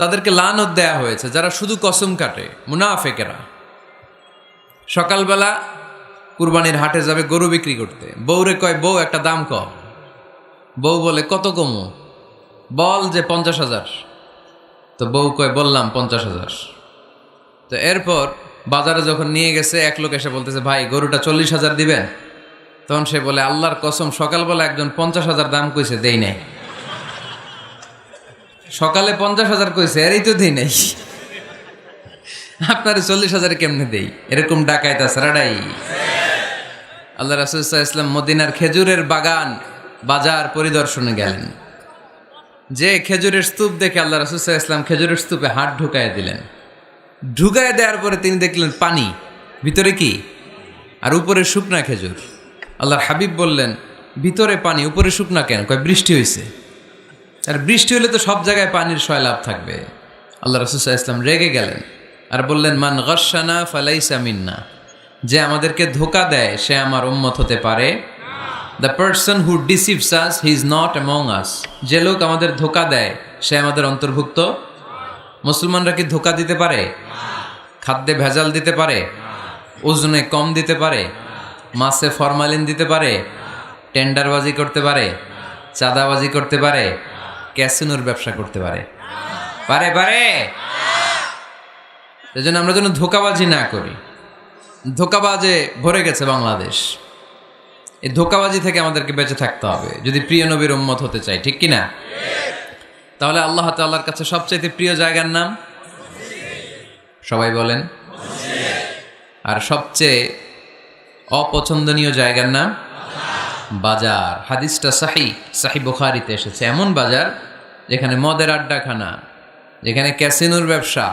তাদেরকে লানত দেয়া হয়েছে যারা শুধু কসম কাটে, মুনাফেকেরা। সকালবেলা কুরবানির হাটে যাবে গরু বিক্রি করতে, বউরে কয়, বউ একটা দাম কম। বউ বলে, কত কমু? বল যে 50,000। তো বউ কয়, বললাম 50,000। তো এরপর বাজারে যখন নিয়ে গেছে, এক লোক এসে বলতেছে, ভাই গরুটা 40,000 দিবেন? তখন সে বলে, আল্লাহর কসম, সকালবেলা একজন 50,000 দাম কইছে, দেই নাই। সকালে 50,000 কইছে, এরই তো দেই নাই, আপনার 40,000 কেমনে দেই? এরকম ডাকাইত আছে রাডাই। আল্লাহ রাসূল সাল্লাল্লাহু আলাইহি ওয়াসাল্লাম মদিনার খেজুরের বাগান বাজার পরিদর্শনে গেলেন। যে খেজুরের স্তূপ দেখে আল্লাহ রাসূল সাল্লাল্লাহু আলাইহি ওয়াসাল্লাম খেজুরের স্তূপে হাত ঢুকায় দিলেন। ঢুকায় দেওয়ার পরে তিনি দেখলেন পানি, ভিতরে কি? আর উপরে শুকনা খেজুর। আল্লাহর হাবিব বললেন, ভিতরে পানি, উপরে শুকনা কেন? কয়, বৃষ্টি হয়েছে। আর বৃষ্টি হলে তো সব জায়গায় পানির সয়লাভ থাকবে। আল্লাহ রাসূল সাল্লাল্লাহু আলাইহি ওয়াসাল্লাম রেগে গেলেন আর বললেন, মান গাশশানা ফালাইসা মিন্না। যে আমাদেরকে ধোঁকা দেয় সে আমার উম্মত হতে পারে। The person who deceives us, he is not among আস। যে লোক আমাদের ধোঁকা দেয় সে আমাদের অন্তর্ভুক্ত। মুসলমানরা কি ধোঁকা দিতে পারে? খাদ্যে ভেজাল দিতে পারে? ওজনে কম দিতে পারে? মাছে ফরমালিন দিতে পারে? টেন্ডারবাজি করতে পারে? চাঁদাবাজি করতে পারে? ক্যাসিনোর ব্যবসা করতে পারে? পারে পারে। এজন্য আমরা যেন ধোঁকাবাজি না করি। ধোঁকাবাজে ভরে গেছে বাংলাদেশ। এই ধোঁকাবাজি থেকে আমাদেরকে বেঁচে থাকতে হবে যদি প্রিয় নবীর উম্মত হতে চাই, ঠিক কিনা? তাহলে আল্লাহ তাআলার কাছে সবচাইতে প্রিয় জায়গার নাম সবাই বলেন। আর সবচেয়ে অপছন্দনীয় জায়গার নাম বাজার। হাদিসটা সহিহ বুখারীতে এসেছে। এমন বাজার যেখানে মদের আড্ডাখানা, যেখানে ক্যাসিনোর ব্যবসা,